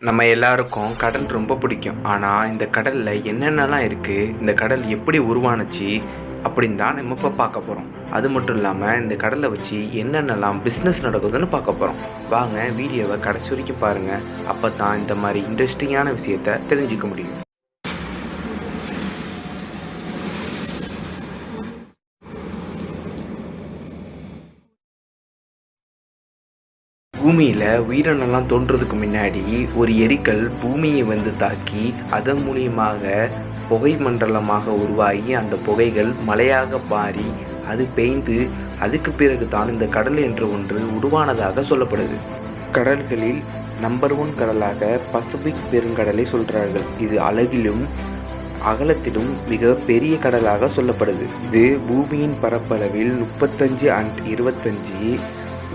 நம்ம எல்லாருக்கும் கடல் ரொம்ப பிடிக்கும். ஆனால் இந்த கடலில் என்னென்னலாம் இருக்குது, இந்த கடல் எப்படி உருவானுச்சு அப்படின்னு தான் நம்ம இப்போ பார்க்க போகிறோம். அது மட்டும் இல்லாமல் இந்த கடலை வச்சு என்னென்னலாம் பிஸ்னஸ் நடக்குதுன்னு பார்க்க போகிறோம். வாங்க வீடியோவை கடைசி வரைக்கும் பாருங்கள். அப்போ தான் இந்த மாதிரி இன்ட்ரெஸ்டிங்கான விஷயத்தை தெரிஞ்சுக்க முடியும். பூமியில் உயிரினம்லாம் தோன்றதுக்கு முன்னாடி ஒரு எரிக்கல் பூமியை வந்து தாக்கி அதன் மூலியமாக புகை மண்டலமாக உருவாகி அந்த புகைகள் மழையாக மாறி அது பெய்ந்து அதுக்கு பிறகு தான் இந்த கடல் என்று ஒன்று உருவானதாக சொல்லப்படுது. கடல்களில் நம்பர் 1 கடலாக பசிபிக் பெருங்கடலை சொல்கிறார்கள். இது அழகிலும் அகலத்திலும் மிக பெரிய கடலாக சொல்லப்படுது. இது பூமியின் பரப்பளவில் 35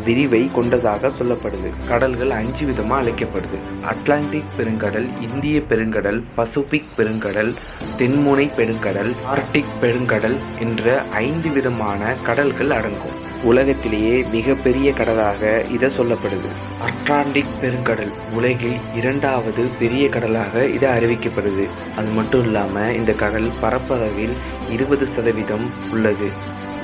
விரிவை கொண்டதாக சொல்லப்படுது. கடல்கள் 5 விதமாக அழைக்கப்படுது. அட்லாண்டிக் பெருங்கடல், இந்திய பெருங்கடல், பசிபிக் பெருங்கடல், தென்முனை பெருங்கடல், ஆர்டிக் பெருங்கடல் என்ற 5 விதமான கடல்கள் அடங்கும். உலகத்திலேயே மிகப்பெரிய கடலாக இதை சொல்லப்படுது. அட்லாண்டிக் பெருங்கடல் உலகில் 2வது பெரிய கடலாக இது அறிவிக்கப்படுது. அது மட்டும் இல்லாமல் இந்த கடல் பரப்பளவில் 20% உள்ளது.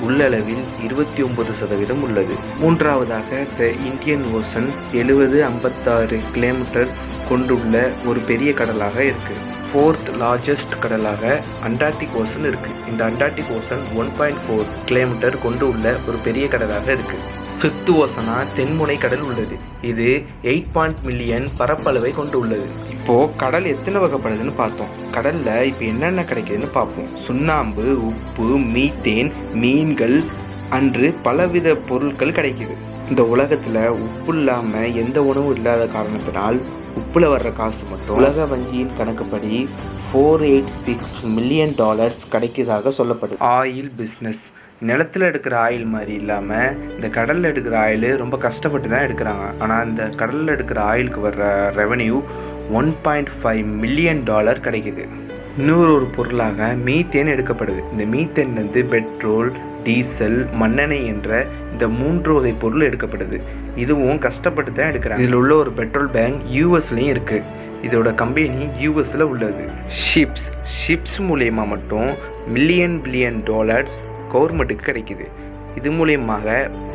உள்ளளவில் 29% உள்ளது. 3வதாக த இந்தியன் ஓசன் 70-56 கிலோமீட்டர் கொண்டுள்ள ஒரு பெரிய கடலாக இருக்குது. 4th லார்ஜஸ்ட் கடலாக அண்டார்டிக் ஓசன் இருக்குது. இந்த அண்டார்டிக் ஓசன் 1.4 கிலோமீட்டர் கொண்டு உள்ள ஒரு பெரிய கடலாக இருக்குது. 5th ஓசனாக தென்முனை கடல் உள்ளது. இது 8 மில்லியன் பரப்பளவை கொண்டு உள்ளது. இப்போது கடல் எத்தனை வகைப்படுதுன்னு பார்த்தோம். கடலில் இப்போ என்னென்ன கிடைக்குதுன்னு பார்ப்போம். சுண்ணாம்பு, உப்பு, மீத்தேன், மீன்கள் அன்று பலவித பொருட்கள் கிடைக்குது. இந்த உலகத்தில் உப்பு இல்லாமல் எந்த உணவும் இல்லாத காரணத்தினால் உப்பில் வர்ற காசு மட்டும் உலக வங்கியின் கணக்குப்படி $486 மில்லியன் கிடைக்கிறதாக சொல்லப்படுது. ஆயில் பிஸ்னஸ் நிலத்தில் எடுக்கிற ஆயில் மாதிரி இல்லாமல் இந்த கடலில் எடுக்கிற ஆயில் ரொம்ப கஷ்டப்பட்டு தான் எடுக்கிறாங்க. ஆனால் இந்த கடலில் எடுக்கிற ஆயிலுக்கு வர்ற ரெவன்யூ $1.5 மில்லியன் கிடைக்குது. இன்னொரு பொருளாக மீத்தேன் எடுக்கப்படுது. இந்த மீத்தேன் வந்து பெட்ரோல், டீசல், மண்ணெண்ணெய் என்ற இந்த 3 வகை பொருள் எடுக்கப்படுது. இதுவும் கஷ்டப்பட்டு தான் எடுக்கிறாங்க. இதில் உள்ள ஒரு பெட்ரோல் பேங்க் யூஎஸ்லேயும் இருக்குது. இதோட கம்பெனி யூஎஸில் உள்ளது. ஷிப்ஸ் மூலயமா மட்டும் பில்லியன் டாலர்ஸ் கவர்மெண்ட்டுக்கு கிடைக்குது. இது மூலியமாக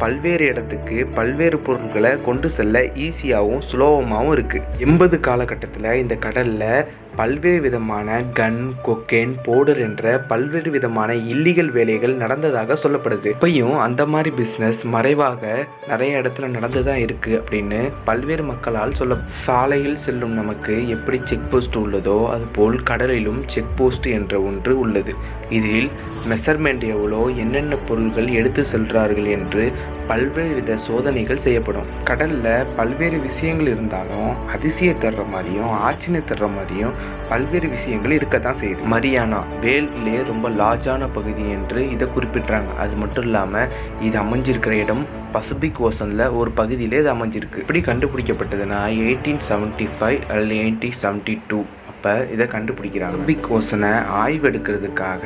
பல்வேறு இடத்துக்கு பல்வேறு பொருட்களை கொண்டு செல்ல ஈஸியாகவும் சுலபமாகவும் இருக்குது. 80 காலகட்டத்தில் இந்த கடலில் பல்வேறு விதமான கன், கொக்கேன், பவுடர் என்ற பல்வேறு விதமான இல்லீகல் வேலைகள் நடந்ததாக சொல்லப்படுது. இப்பயும் அந்த மாதிரி பிஸ்னஸ் மறைவாக நிறைய இடத்துல நடந்து தான் இருக்குது அப்படின்னு பல்வேறு மக்களால் சொல்ல. சாலையில் செல்லும் நமக்கு எப்படி செக் போஸ்ட் உள்ளதோ அதுபோல் கடலிலும் செக் போஸ்ட் என்ற ஒன்று உள்ளது. இதில் மெஷர்மெண்ட் எவ்வளோ, என்னென்ன பொருள்கள் எடுத்து செல்கிறார்கள் என்று பல்வேறு வித சோதனைகள் செய்யப்படும். கடலில் பல்வேறு விஷயங்கள் இருந்தாலும் அதிசயம் தர்ற மாதிரியும் ஆச்சரியம் தர்ற மாதிரியும் பல்வேறு விஷயங்கள் இருக்கத்தான் செய்யுது. மரியானா வேல்லே ரொம்ப லார்ஜான பகுதி என்று இதை குறிப்பிட்றாங்க. அது மட்டும் இல்லாமல் இது அமைஞ்சிருக்கிற இடம் பசிபிக் ஓசனில் ஒரு பகுதியிலே இது அமைஞ்சிருக்கு. இப்படி கண்டுபிடிக்கப்பட்டதுன்னா 1875 அல்லது 1872 அப்போ இதை கண்டுபிடிக்கிறாங்க. பசிபிக் ஓசனை ஆய்வெடுக்கிறதுக்காக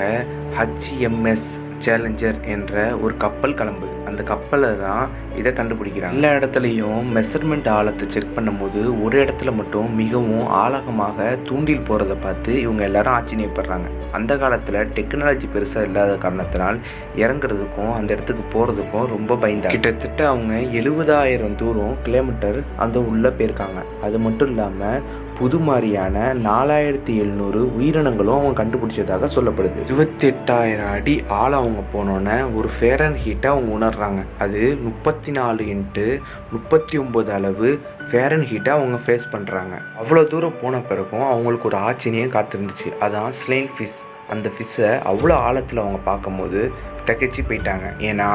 HMS சேலஞ்சர் என்ற ஒரு கப்பல் கிளம்புது. அந்த கப்பலில் தான் இதை கண்டுபிடிக்கிறாங்க. எல்லா இடத்துலையும் மெஷர்மெண்ட் ஆழத்தை செக் பண்ணும்போது ஒரு இடத்துல மட்டும் மிகவும் ஆழமாக தூண்டில் போகிறத பார்த்து இவங்க எல்லாரும் ஆச்சரியப்படுறாங்க. அந்த காலத்தில் டெக்னாலஜி பெருசாக இல்லாத காரணத்தினால் இறங்குறதுக்கும் அந்த இடத்துக்கு போகிறதுக்கும் ரொம்ப பயந்தாங்க. கிட்டத்தட்ட அவங்க 70,000 கிலோமீட்டர் அந்த உள்ளே போயிருக்காங்க. அது மட்டும் இல்லாமல் புது மாதிரியான 4700 உயிரினங்களும் அவங்க கண்டுபிடிச்சதாக சொல்லப்படுது. 28,000 அடி ஆழம் அவங்க போனோன்னே ஒரு ஃபேரன்ஹீட்டை அவங்க உணர்றாங்க. அது 34x39 அளவு ஃபேரன்ஹீட்டை அவங்க ஃபேஸ் பண்ணுறாங்க. அவ்வளோ தூரம் போன பிறகும் அவங்களுக்கு ஒரு ஆச்சரியம் காத்திருந்துச்சு. அதான் ஸ்லைன் ஃபிஷ். அந்த ஃபிஷ்ஷை அவ்வளோ ஆழத்தில் அவங்க பார்க்கும்போது திகைச்சு போயிட்டாங்க. ஏன்னா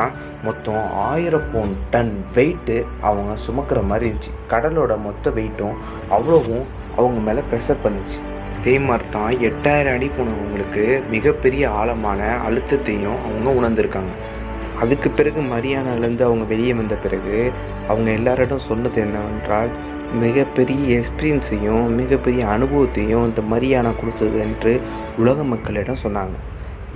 மொத்தம் 1000 டன் வெயிட்டு அவங்க சுமக்கிற மாதிரி இருந்துச்சு. கடலோட மொத்த வெயிட்டும் அவ்வளோவும் அவங்க மேலே ப்ரெஷர் பண்ணிச்சு. இதே மாதிரி தான் 8000 அடி போனவங்களுக்கு மிகப்பெரிய ஆழமான அழுத்தத்தையும் அவங்க உணர்ந்திருக்காங்க. அதுக்கு பிறகு மரியானாலேருந்து அவங்க வெளியே வந்த பிறகு அவங்க எல்லாரிடம் சொன்னது என்னவென்றால் மிகப்பெரிய எக்ஸ்பீரியன்ஸையும் மிகப்பெரிய அனுபவத்தையும் இந்த மரியானா கொடுத்தது என்று உலக மக்களிடம் சொன்னாங்க.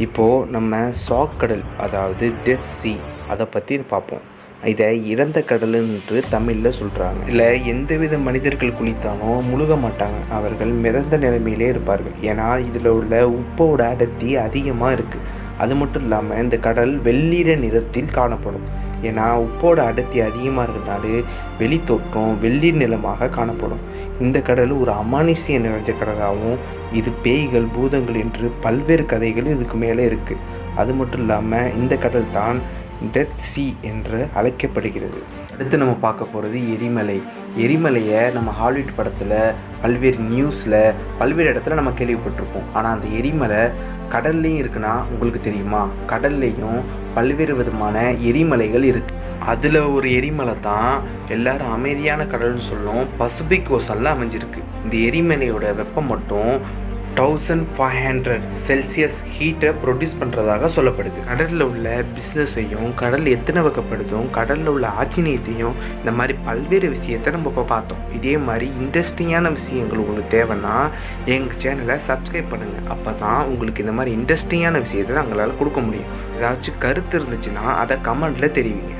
இப்போது நம்ம ஷாக் கடல், அதாவது டெத் சீ, அதை பற்றி பார்ப்போம். இதை இறந்த கடல் என்று தமிழில் சொல்கிறாங்க. இல்லை எந்தவித மனிதர்கள் குளித்தாலும் முழுக மாட்டாங்க, அவர்கள் மிதந்த நிலைமையிலே இருப்பார்கள். ஏன்னா இதில் உள்ள உப்போட அடர்த்தி அதிகமாக இருக்குது. அது மட்டும் இல்லாமல் இந்த கடல் வெள்ளீர நிறத்தில் காணப்படும். ஏன்னா உப்போட அடர்த்தி அதிகமாக இருக்கிறனால வெளித்தோற்றம் வெள்ளீர் நிலமாக காணப்படும். இந்த கடல் ஒரு அமானுஷ்யம் நிறைஞ்ச கடலாகவும் இது பேய்கள் பூதங்கள் என்று பல்வேறு கதைகள் இதுக்கு மேலே இருக்குது. அது மட்டும் இல்லாமல் இந்த கடல் தான் டெத் சீ என்று அழைக்கப்படுகிறது. அடுத்து நம்ம பார்க்க போகிறது எரிமலை. எரிமலையை நம்ம ஹாலிவுட் படத்தில் பல்வேறு நியூஸில் பல்வேறு இடத்துல நம்ம கேள்விப்பட்டிருப்போம். ஆனால் அந்த எரிமலை கடல்லையும் இருக்குன்னா உங்களுக்கு தெரியுமா? கடல்லையும் பல்வேறு விதமான எரிமலைகள் இருக்குது. அதில் ஒரு எரிமலை தான் எல்லாரும் அமைதியான கடல்னு சொல்லும் பசிபிக் ஓசனில் அமைஞ்சிருக்கு. இந்த எரிமலையோட வெப்பம் மட்டும் 1500 செல்சியஸ் ஹீட்டை ப்ரொடியூஸ் பண்ணுறதாக சொல்லப்படுது. கடலில் உள்ள பிஸ்னஸையும் கடல் எத்தனை வகைப்படுத்தும், கடலில் உள்ள ஆச்சரியத்தையும் இந்த மாதிரி பல்வேறு விஷயத்தை நம்ம இப்போ பார்த்தோம். இதே மாதிரி இன்ட்ரெஸ்டிங்கான விஷயங்கள் உங்களுக்கு தேவைன்னா எங்கள் சேனலை சப்ஸ்கிரைப் பண்ணுங்கள். அப்போ தான் உங்களுக்கு இந்த மாதிரி இன்ட்ரெஸ்டிங்கான விஷயத்தை எங்களால் கொடுக்க முடியும். ஏதாச்சும் கருத்து இருந்துச்சுன்னா அதை கமெண்ட்டில் தெரிவிங்க.